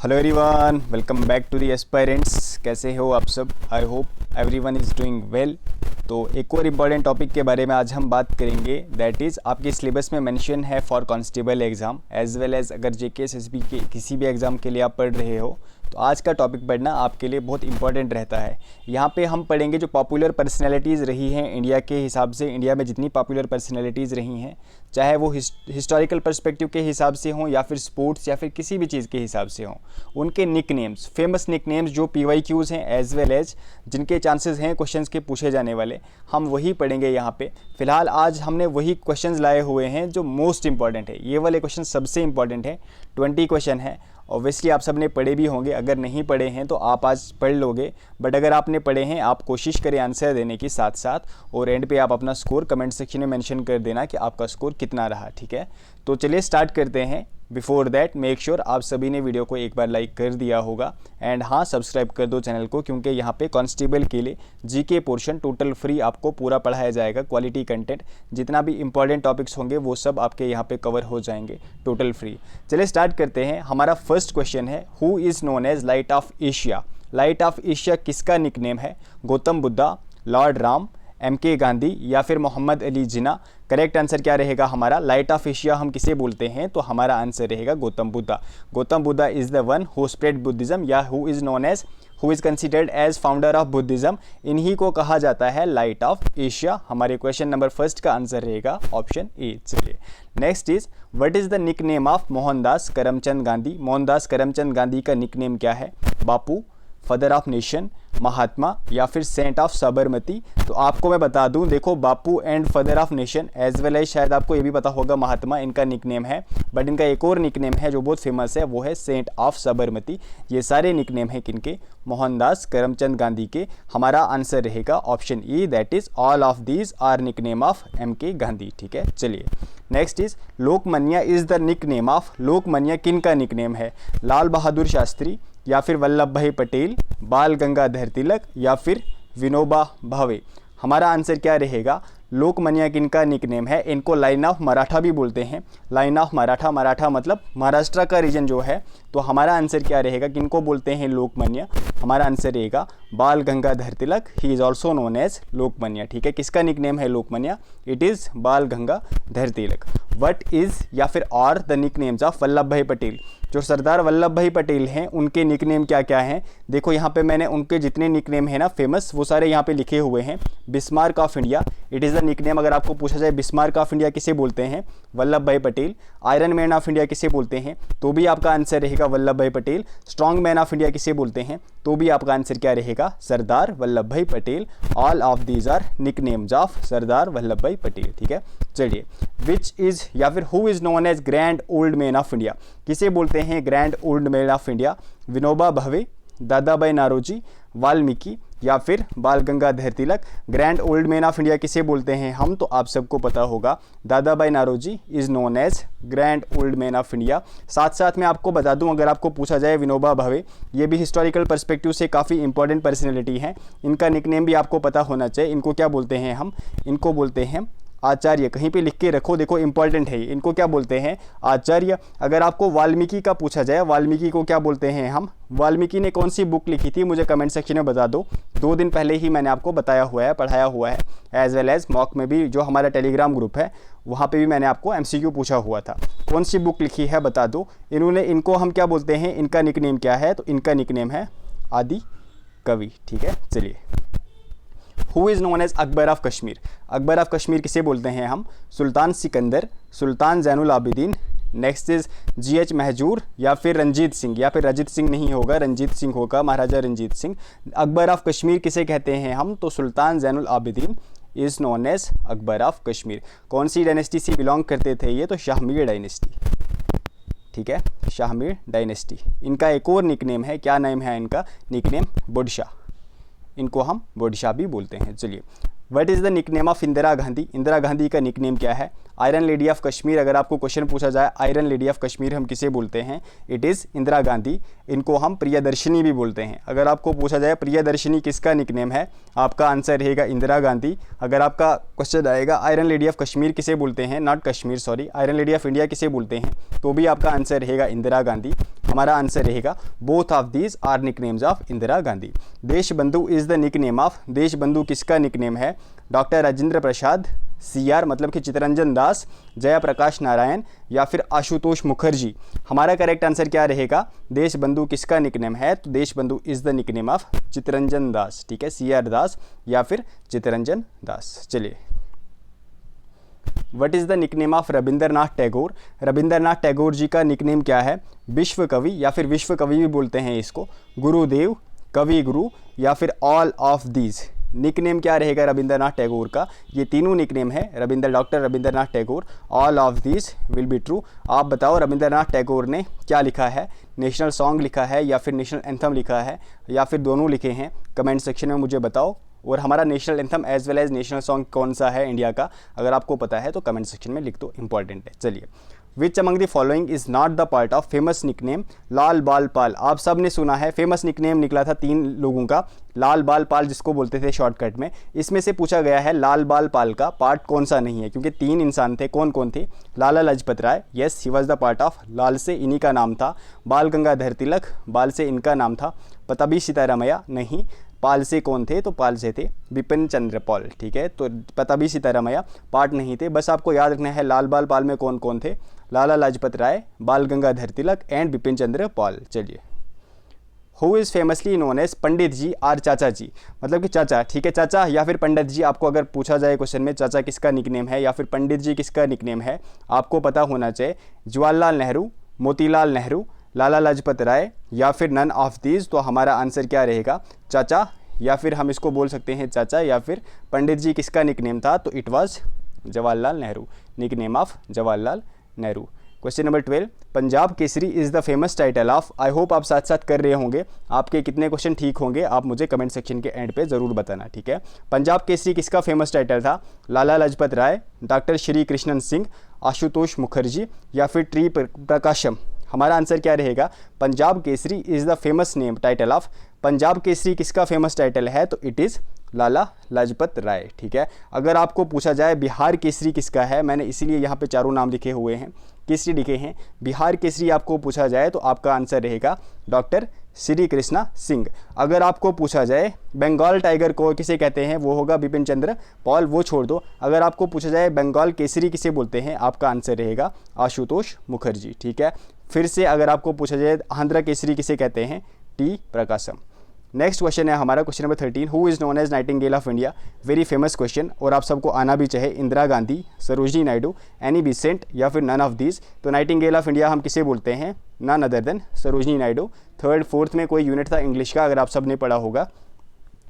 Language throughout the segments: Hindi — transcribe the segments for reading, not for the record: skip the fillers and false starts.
Hello everyone, welcome back to the aspirants. कैसे हो आप सब? I hope everyone is doing well. तो एक और इम्पॉर्टेंट टॉपिक के बारे में आज हम बात करेंगे, दैट इज़ आपके सिलेबस में मेंशन है for constable exam as well as अगर जेके एसएसबी के किसी भी एग्ज़ाम के लिए आप पढ़ रहे हो तो आज का टॉपिक पढ़ना आपके लिए बहुत इंपॉर्टेंट रहता है। यहाँ पे हम पढ़ेंगे जो पॉपुलर पर्सनैलिटीज़ रही हैं इंडिया के हिसाब से, इंडिया में जितनी पॉपुलर पर्सनैलिटीज़ रही हैं, चाहे वो हिस्टोरिकल पर्सपेक्टिव के हिसाब से हों या फिर स्पोर्ट्स या फिर किसी भी चीज़ के हिसाब से हों, उनके nicknames, famous nicknames जो PYQs हैं एज वेल एज जिनके चांसेस हैं क्वेश्चंस के पूछे जाने वाले, हम वही पढ़ेंगे यहाँ पे। फिलहाल आज हमने वही क्वेश्चंस लाए हुए हैं जो मोस्ट इंपॉर्टेंट है। ये वाले क्वेश्चन सबसे इंपॉर्टेंट है। 20 क्वेश्चन है। ऑब्वियसली आप सब ने पढ़े भी होंगे, अगर नहीं पढ़े हैं तो आप आज पढ़ लोगे, बट अगर आपने पढ़े हैं आप कोशिश करें आंसर देने की साथ साथ, और एंड पे आप अपना स्कोर कमेंट सेक्शन में मेंशन कर देना कि आपका स्कोर कितना रहा। ठीक है, तो चलिए स्टार्ट करते हैं। बिफोर दैट मेक श्योर आप सभी ने वीडियो को एक बार लाइक कर दिया होगा एंड हाँ सब्सक्राइब कर दो चैनल को, क्योंकि यहाँ पे कांस्टेबल के लिए जीके पोर्शन टोटल फ्री आपको पूरा पढ़ाया जाएगा। क्वालिटी कंटेंट, जितना भी इंपॉर्टेंट टॉपिक्स होंगे वो सब आपके यहाँ पे कवर हो जाएंगे टोटल फ्री। चलिए स्टार्ट करते हैं। हमारा फर्स्ट क्वेश्चन है, who is known as light of Asia? Light of Asia किसका निकनेम है? गौतम बुद्धा, लॉर्ड राम, MK गांधी या फिर मोहम्मद अली जिन्ना? करेक्ट आंसर क्या रहेगा हमारा? लाइट ऑफ एशिया हम किसे बोलते हैं? तो हमारा आंसर रहेगा Gautam Buddha. Gautam Buddha is the one who spread Buddhism या who is known as, who is considered as founder of Buddhism. इन्हीं को कहा जाता है लाइट ऑफ एशिया। हमारे क्वेश्चन नंबर फर्स्ट का आंसर रहेगा ऑप्शन ए। चलिए next is, what is the nick name of Mohandas Karamchand Gandhi? Mohandas Karamchand Gandhi का निक नेम क्या है? Bapu, father of nation, Mahatma या फिर सेंट ऑफ साबरमती? तो आपको मैं बता दूं, देखो Bapu and father of nation as well as शायद आपको ये भी पता होगा महात्मा इनका निकनेम है, बट इनका एक और निकनेम है जो बहुत फेमस है, वो है सेंट ऑफ साबरमती। ये सारे निकनेम हैं किनके? मोहनदास करमचंद गांधी के। हमारा आंसर रहेगा option E, that is all of these are nickname of MK Gandhi. ठीक है, चलिए next is, Lokmanya is the nickname of, Lokmanya किन का निकनेम है? लाल बहादुर शास्त्री या फिर वल्लभ भाई पटेल, बाल गंगाधर तिलक या फिर विनोबा भावे? हमारा आंसर क्या रहेगा? लोकमान्य किनका निकनेम है? इनको लाइन ऑफ मराठा भी बोलते हैं। लाइन ऑफ मराठा, मराठा मतलब महाराष्ट्र का रीजन जो है। तो हमारा आंसर क्या रहेगा? किनको बोलते हैं लोकमान्य? हमारा आंसर रहेगा Bal Gangadhar Tilak. He is also known as Lokmanya. ठीक है, किसका निकनेम है लोकमान्य? इट इज़ बाल गंगाधर तिलक। वट इज़ या फिर और द निकनेम्स ऑफ वल्लभ भाई पटेल? जो सरदार वल्लभ भाई पटेल हैं उनके निकनेम क्या क्या हैं? देखो यहाँ पे मैंने उनके जितने निकनेम हैं ना फेमस, वो सारे यहाँ पे लिखे हुए हैं। Bismarck of India, it is the nickname. अगर आपको पूछा जाए बिस्मार्क ऑफ इंडिया किसे बोलते हैं? वल्लभ भाई Patel. Iron man of India किसे बोलते हैं? तो भी आपका आंसर रहेगा वल्लभ भाई Patel. Strong man of India किसे बोलते हैं? तो भी आपका आंसर क्या रहेगा? Sardar Vallabhbhai Patel. All of these are nicknames of Sardar Vallabhbhai Patel. ठीक है, चलिए विच इज़ या फिर who is known as grand old man of India? किसे बोलते हैं grand old man of India? Vinoba Bhave, Dadabhai Naoroji, Valmiki या फिर Bal Gangadhar Tilak? Grand old man of India किसे बोलते हैं हम? तो आप सबको पता होगा, Dadabhai Naoroji is known as grand old man of India. साथ साथ मैं आपको बता दूं, अगर आपको पूछा जाए विनोबा भावे, ये भी हिस्टोरिकल पर्सपेक्टिव से काफ़ी इंपॉर्टेंट पर्सनैलिटी हैं। इनका निकनेम भी आपको पता होना चाहिए। इनको क्या बोलते हैं हम? इनको बोलते हैं आचार्य। कहीं पे लिख के रखो, देखो इंपॉर्टेंट है। इनको क्या बोलते हैं? आचार्य। अगर आपको वाल्मीकि का पूछा जाए, वाल्मीकि को क्या बोलते हैं हम? वाल्मीकि ने कौन सी बुक लिखी थी? मुझे कमेंट सेक्शन में बता दो। 2 दिन पहले ही मैंने आपको बताया हुआ है, पढ़ाया हुआ है, एज वेल एज मॉक में भी, जो हमारा टेलीग्राम ग्रुप है वहाँ पे भी मैंने आपको MCQ पूछा हुआ था। कौन सी बुक लिखी है बता दो। इनको हम क्या बोलते हैं? इनका निकनेम क्या है? तो इनका निकनेम है आदि कवि। ठीक है, चलिए who is known as Akbar of Kashmir? Akbar of Kashmir किसे बोलते हैं हम? Sultan Sikandar, Sultan Zainul Abidin, next is GH Mahjoor या फिर रंजीत सिंह, या फिर रंजीत सिंह नहीं होगा, रंजीत सिंह होगा, महाराजा रंजीत सिंह। अकबर ऑफ कश्मीर किसे कहते हैं हम? तो Sultan Zainul Abidin is known as Akbar of Kashmir. कौन सी डायनेस्टी से बिलोंग करते थे ये? तो शाहमीर डायनेस्टी। ठीक है, शाहमीर डायनेस्टी। इनका एक और निकनेम है, क्या नाम है इनका? निकनेम बुडशाह। इनको हम बुडशाह भी बोलते हैं। चलिए what is the nickname of Indira Gandhi? Indira Gandhi का निकनेम क्या है? Iron lady of Kashmir. अगर आपको क्वेश्चन पूछा जाए आयरन लेडी ऑफ कश्मीर हम किसे बोलते हैं? It is Indira Gandhi. इनको हम प्रियदर्शिनी भी बोलते हैं। अगर आपको पूछा जाए प्रियदर्शिनी किसका निकनेम है? आपका आंसर रहेगा इंदिरा गांधी। अगर आपका क्वेश्चन आएगा आयरन लेडी ऑफ कश्मीर किसे बोलते हैं, not Kashmir sorry, iron lady of India किसे बोलते हैं, तो भी आपका आंसर रहेगा इंदिरा गांधी। हमारा आंसर रहेगा both of these are nicknames of Indira Gandhi. Deshbandhu is the nickname of, देश बंधु किसका निकनेम है? डॉक्टर राजेंद्र प्रसाद, CR मतलब कि चित्तरंजन दास, जयप्रकाश नारायण या फिर आशुतोष मुखर्जी। हमारा करेक्ट आंसर क्या रहेगा? देश बंधु किसका निकनेम है? तो Deshbandhu is the nickname of Chittaranjan Das, ठीक है, CR दास या फिर चित्तरंजन दास। चलिए, what is the nickname of Rabindranath Tagore? Rabindranath Tagore ji का निकनेम क्या है? विश्व कवि या फिर विश्व कवि भी बोलते हैं इसको, गुरुदेव, कवि गुरु या फिर ऑल ऑफ दीज। निकनेम क्या रहेगा रविंद्रनाथ टैगोर का? ये तीनों निकनेम है doctor Rabindranath Tagore, all of this will be true. आप बताओ रविंद्रनाथ टैगोर ने क्या लिखा है? नेशनल सॉन्ग लिखा है या फिर नेशनल एंथम लिखा है या फिर दोनों लिखे हैं? कमेंट सेक्शन में मुझे बताओ। और हमारा national anthem as well as national song कौन सा है इंडिया का, अगर आपको पता है तो कमेंट सेक्शन में लिख दो, इंपॉर्टेंट है। चलिए, which among the following is not the part of famous nickname Lal Bal Pal? आप सब ने सुना है, फेमस निकनेम निकला था 3 लोगों का, लाल बाल पाल जिसको बोलते थे शॉर्टकट में। इसमें से पूछा गया है लाल बाल पाल का पार्ट कौन सा नहीं है, क्योंकि 3 इंसान थे। कौन कौन थे? Lala Lajpat Rai, yes he was the part of, Lal से इन्हीं का नाम था। बाल गंगाधर तिलक, बाल से इनका नाम था। पताबी सीतारामैया, नहीं। पाल से कौन थे? तो पाल से थे बिपिन चंद्र पाल, ठीक है। तो पताबी सीतारामैया पार्ट नहीं थे। बस आपको याद रखना है लाल बाल पाल में कौन कौन थे? लाला लाजपत राय, बाल गंगाधर तिलक एंड बिपिन चंद्र पाल। चलिए, who is famously known as Pandit ji or Chacha ji? मतलब कि चाचा, ठीक है, चाचा या फिर पंडित जी। आपको अगर पूछा जाए क्वेश्चन में चाचा किसका निकनेम है या फिर पंडित जी किसका निकनेम है, आपको पता होना चाहिए। जवाहरलाल नेहरू, मोतीलाल नेहरू, लाला लाजपत राय या फिर नन ऑफ दीज। तो हमारा आंसर क्या रहेगा? चाचा, या फिर हम इसको बोल सकते हैं चाचा या फिर पंडित जी किसका निकनेम था? तो it was Jawaharlal Nehru, nickname of Jawaharlal Nehru. Question number 12, Punjab Kesari is the famous title of. I hope आप साथ साथ कर रहे होंगे। आपके कितने क्वेश्चन ठीक होंगे आप मुझे कमेंट सेक्शन के एंड पे ज़रूर बताना, ठीक है। पंजाब केसरी किसका फेमस टाइटल था? लाला लाजपत राय, डॉक्टर श्री कृष्णन सिंह, आशुतोष मुखर्जी या फिर टी प्रकाशम। हमारा आंसर क्या रहेगा? Punjab Kesari is the famous name title of. Punjab Kesari किसका फेमस टाइटल है? तो इट इज़ लाला लाजपत राय, ठीक है। अगर आपको पूछा जाए बिहार केसरी किसका है, मैंने इसीलिए यहाँ पे चारों नाम लिखे हुए हैं, केसरी लिखे हैं। बिहार केसरी आपको पूछा जाए तो आपका आंसर रहेगा डॉक्टर श्री कृष्णा सिंह। अगर आपको पूछा जाए बंगाल टाइगर को किसे कहते हैं, वो होगा बिपिन चंद्र पॉल, वो छोड़ दो। अगर आपको पूछा जाए बंगाल केसरी किसे बोलते हैं, आपका आंसर रहेगा आशुतोष मुखर्जी, ठीक है। फिर से अगर आपको पूछा जाए आंध्र केसरी किसे कहते हैं, टी प्रकाशम। नेक्स्ट क्वेश्चन है हमारा question number 13, who is known as nightingale of India? Very famous question और आप सबको आना भी चाहे। इंदिरा गांधी, सरोजिनी नायडू, एनी बिसेंट या फिर नन ऑफ दीज। तो नाइटिंगेल ऑफ इंडिया हम किसे बोलते हैं? None other than Sarojini Naidu. 3rd 4th में कोई यूनिट था इंग्लिश का, अगर आप सब ने पढ़ा होगा,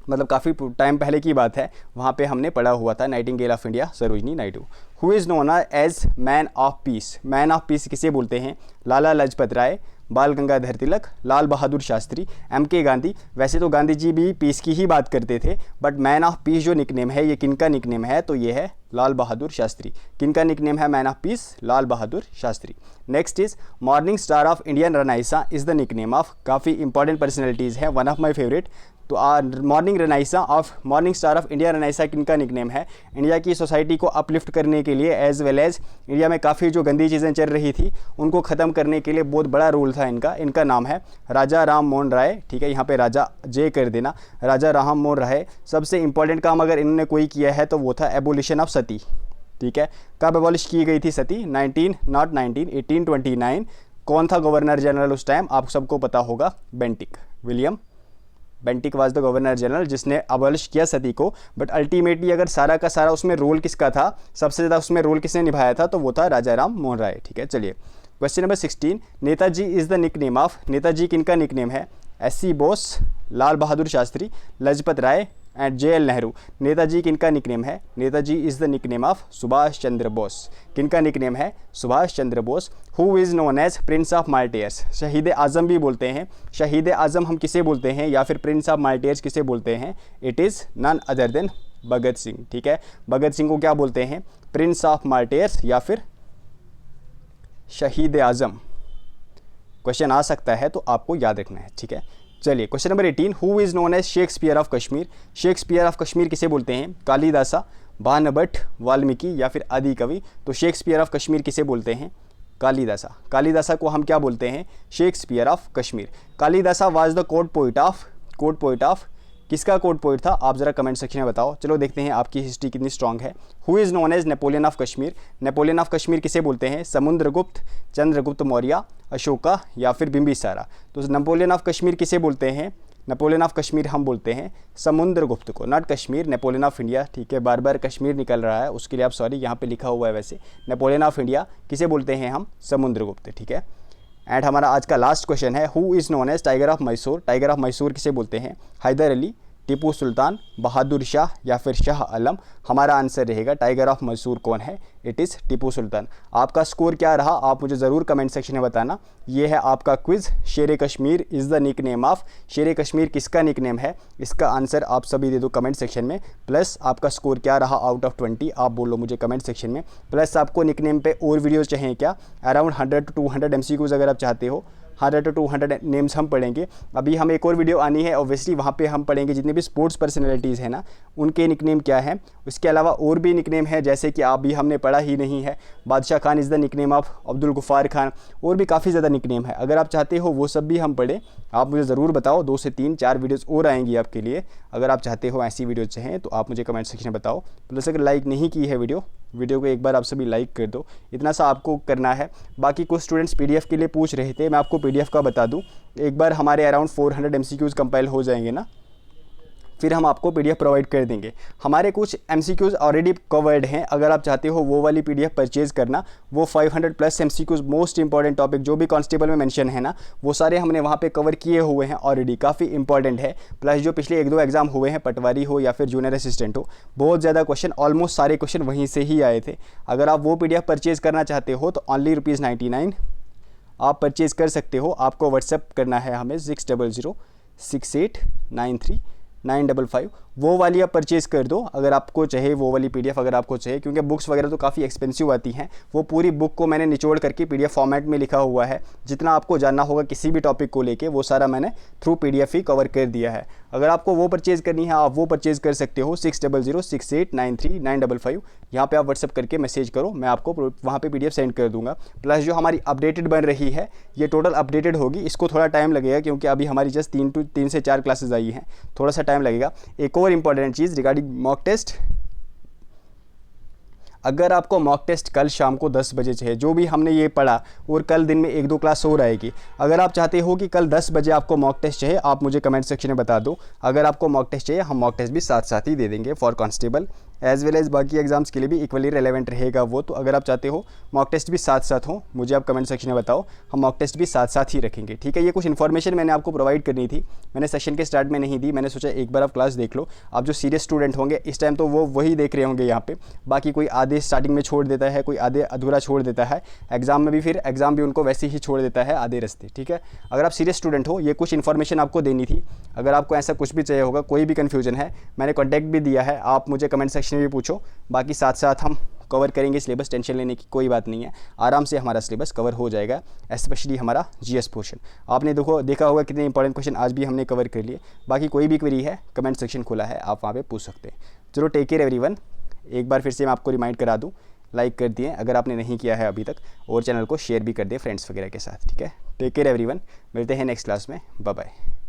मतलब काफ़ी टाइम पहले की बात है, वहाँ पे हमने पढ़ा हुआ था nightingale of India Sarojini Naidu. Who is known as man of peace? Man of peace किसे बोलते हैं? लाला लाजपत राय, बाल गंगाधर तिलक, लाल बहादुर शास्त्री, MK गांधी। वैसे तो गांधी जी भी पीस की ही बात करते थे, बट मैन ऑफ पीस जो निकनेम है ये किनका निकनेम है? तो ये है लाल बहादुर शास्त्री। किनका निकनेम है man of peace? Lal Bahadur Shastri. Next is morning star of Indian renaissance is the nickname of. काफ़ी इंपॉर्टेंट पर्सनैलिटीज़ है, वन ऑफ माई फेवरेट। तो morning star of India renaissance किनका निकनेम है? इंडिया की सोसाइटी को अपलिफ्ट करने के लिए एज वेल एज इंडिया में काफ़ी जो गंदी चीज़ें चल रही थी उनको ख़त्म करने के लिए बहुत बड़ा रोल था इनका। इनका नाम है राजा राम मोहन राय, ठीक है, यहाँ पे राजा जे कर देना, राजा राम मोहन राय। सबसे इंपॉर्टेंट काम अगर इन्होंने कोई किया है तो वो था एबोलिशन ऑफ सती, ठीक है। कब एबॉलिश की गई थी सती? 1829। कौन था गवर्नर जनरल उस टाइम? आप सबको पता होगा, Bentinck, William Bentinck was the governor general जिसने अबॉलिश किया सती को। बट अल्टीमेटली अगर सारा का सारा उसमें रोल किसका था, सबसे ज़्यादा उसमें रोल किसने निभाया था? तो वो था राजा राम मोहन राय, ठीक है। चलिए, question number 16, Netaji is the nickname of. Netaji किनका निकनेम है? SC Bose, Lal Bahadur Shastri, Lajpat Rai and JL Nehru. Netaji किनका निकनेम है? Netaji is the nickname of Subhash Chandra Bose. किनका निकनेम है? Subhash Chandra Bose. Who is known as prince of martyrs? Shaheed Azam भी बोलते हैं। शहीद आज़म हम किसे बोलते हैं या फिर प्रिंस ऑफ मार्टियर्स किसे बोलते हैं? It is none other than Bhagat Singh, ठीक है। भगत सिंह को क्या बोलते हैं? प्रिंस ऑफ मार्टियर्स या फिर शहीद आज़म। क्वेश्चन आ सकता है तो आपको याद रखना है, ठीक है। चलिए, question number 18, who is known as Shakespeare of Kashmir? Shakespeare of Kashmir किसे बोलते हैं? कालिदासा, भानुभट, वाल्मीकि या फिर आदि कवि। तो शेक्सपियर ऑफ कश्मीर किसे बोलते हैं? कालिदासा। कालिदासा को हम क्या बोलते हैं? Shakespeare of Kashmir. Kalidasa was the court poet of किसका कोर्ट पोइट था? आप ज़रा कमेंट सेक्शन में बताओ। चलो देखते हैं आपकी हिस्ट्री कितनी स्ट्रांग है। Who is known as Napoleon of Kashmir? Napoleon of Kashmir किसे बोलते हैं? समुद्रगुप्त, चंद्रगुप्त मौर्य, अशोका या फिर बिंबिसारा? तो नेपोलियन ऑफ कश्मीर किसे बोलते हैं? नेपोलियन ऑफ कश्मीर हम बोलते हैं समुद्रगुप्त को, not Kashmir. Napoleon of India, ठीक है, बार बार कश्मीर निकल रहा है, उसके लिए आप सॉरी, यहाँ पे लिखा हुआ है वैसे। नेपोलियन ऑफ इंडिया किसे बोलते हैं हम? समुद्रगुप्त, ठीक है। एंड हमारा आज का लास्ट क्वेश्चन है, who is known as tiger of Mysore? Tiger of Mysore किसे बोलते हैं? हैदर अली, टीपू सुल्तान, बहादुर शाह या फिर शाह आलम? हमारा आंसर रहेगा टाइगर ऑफ मैसूर कौन है? It is Tipu Sultan. आपका स्कोर क्या रहा आप मुझे ज़रूर कमेंट सेक्शन में बताना। ये है आपका quiz, Sher Kashmir is the nick name of. Sher Kashmir किसका निक नेम है? इसका आंसर आप सभी दे दो कमेंट सेक्शन में। प्लस आपका स्कोर क्या रहा आउट ऑफ 20 आप बोलो मुझे कमेंट सेक्शन में। प्लस आपको निक नेम पे और वीडियोज़ चाहिए क्या? अराउंड 100 to 200 MCQs अगर आप चाहते हो, 100 to 200 नेम्स हम पढ़ेंगे। अभी हम एक और वीडियो आनी है ऑब्वियसली, वहाँ पे हम पढ़ेंगे जितने भी स्पोर्ट्स पर्सनैलिटीज़ हैं ना, उनके निकनेम क्या है। उसके अलावा और भी निकनेम है, जैसे कि अभी हमने पढ़ा ही नहीं है, Badshah Khan is the nickname of Abdul Ghaffar Khan. और भी काफ़ी ज़्यादा निकनेम है, अगर आप चाहते हो वो सब भी हम पढ़ें आप मुझे ज़रूर बताओ। 2 से 3 4 वीडियोज़ और आएंगी आपके लिए। अगर आप चाहते हो ऐसी वीडियो चाहें तो आप मुझे कमेंट सेक्शन में बताओ। प्लस अगर लाइक नहीं की है वीडियो को एक बार आप सभी लाइक कर दो, इतना सा आपको करना है। बाकी कुछ स्टूडेंट्स पीडीएफ के लिए पूछ रहे थे, मैं आपको पीडीएफ का बता दूं, एक बार हमारे अराउंड 400 MCQs कंपाइल हो जाएंगे ना, फिर हम आपको पीडीएफ प्रोवाइड कर देंगे। हमारे कुछ MCQs ऑलरेडी कवर्ड हैं, अगर आप चाहते हो वो वाली पीडीएफ परचेज़ करना। वो 500+ MCQs मोस्ट इंपॉर्टेंट टॉपिक जो भी कांस्टेबल में मेंशन है ना, वो सारे हमने वहाँ पे कवर किए हुए हैं ऑलरेडी, काफ़ी इंपॉर्टेंट है। प्लस जो पिछले 1-2 एग्जाम हुए हैं, पटवारी हो या फिर जूनियर असिस्टेंट हो, बहुत ज़्यादा क्वेश्चन, ऑलमोस्ट सारे क्वेश्चन वहीं से ही आए थे। अगर आप वो पीडीएफ परचेज़ करना चाहते हो तो ओनली ₹99 आप परचेज़ कर सकते हो। आपको व्हाट्सएप करना है हमें 6006893955। वो वाली आप परचेज़ कर दो अगर आपको चाहिए, वो वाली पीडीएफ अगर आपको चाहिए, क्योंकि बुक्स वगैरह तो काफ़ी एक्सपेंसिव आती हैं। वो पूरी बुक को मैंने निचोड़ करके पीडीएफ फॉर्मेट में लिखा हुआ है, जितना आपको जानना होगा किसी भी टॉपिक को लेके वो सारा मैंने थ्रू पीडीएफ ही कवर कर दिया है। अगर आपको वो परचेज़ करनी है आप वो परचेज़ कर सकते हो 6006893955। यहाँ पे आप व्हाट्सएप करके मैसेज करो, मैं आपको वहाँ पे पीडीएफ सेंड कर दूँगा। प्लस जो हमारी अपडेटेड बन रही है, ये टोटल अपडेटेड होगी, इसको थोड़ा टाइम लगेगा क्योंकि अभी हमारी जस्ट 3 से 4 क्लासेज आई हैं, थोड़ा सा टाइम लगेगा। एक और इंपॉर्टेंट चीज़ रिगार्डिंग मॉक टेस्ट, अगर आपको मॉक टेस्ट कल शाम को 10 बजे चाहिए, जो भी हमने ये पढ़ा, और कल दिन में 1-2 क्लास और आएगी, अगर आप चाहते हो कि कल 10 बजे आपको मॉक टेस्ट चाहिए, आप मुझे कमेंट सेक्शन में बता दो। अगर आपको मॉक टेस्ट चाहिए, हम मॉक टेस्ट भी साथ साथ ही दे देंगे for constable as well as बाकी एग्जाम्स के लिए भी इक्वली रेलेवेंट रहेगा वो। तो अगर आप चाहते हो मॉक टेस्ट भी साथ साथ हो, मुझे आप कमेंट सेक्शन में बताओ, हम मॉक टेस्ट भी साथ साथ ही रखेंगे, ठीक है। ये कुछ इन्फॉर्मेशन मैंने आपको प्रोवाइड करनी थी, मैंने सेशन के स्टार्ट में नहीं दी, मैंने सोचा एक बार आप क्लास देख लो। आप जो सीरियस स्टूडेंट होंगे इस टाइम तो वो वही देख रहे होंगे यहाँ पे, बाकी कोई आधे स्टार्टिंग में छोड़ देता है, कोई आधे अधूरा छोड़ देता है, एग्जाम में भी फिर एग्जाम भी उनको वैसे ही छोड़ देता है आधे रास्ते, ठीक है। अगर आप सीरियस स्टूडेंट हो, ये कुछ इन्फॉर्मेशन आपको देनी थी। अगर आपको ऐसा कुछ भी चाहिए होगा, कोई भी कन्फ्यूजन है, मैंने कॉन्टैक्ट भी दिया है, आप मुझे कमेंट सेक्शन में भी पूछो। बाकी साथ साथ हम कवर करेंगे सिलेबस, टेंशन लेने की कोई बात नहीं है, आराम से हमारा सिलेबस कवर हो जाएगा, स्पेशली हमारा जीएस पोर्शन। आपने देखा होगा कितने इंपॉर्टेंट क्वेश्चन आज भी हमने कवर कर लिए। बाकी कोई भी क्वेरी है, कमेंट सेक्शन खुला है, आप वहाँ पे पूछ सकते हैं। चलो टेक केयर एवरीवन। एक बार फिर से मैं आपको रिमाइंड करा दूँ, लाइक कर दिए अगर आपने नहीं किया है अभी तक, और चैनल को शेयर भी कर दिए फ्रेंड्स वगैरह के साथ, ठीक है। टेक केयर एवरीवन, मिलते हैं नेक्स्ट क्लास में, बाय बाय।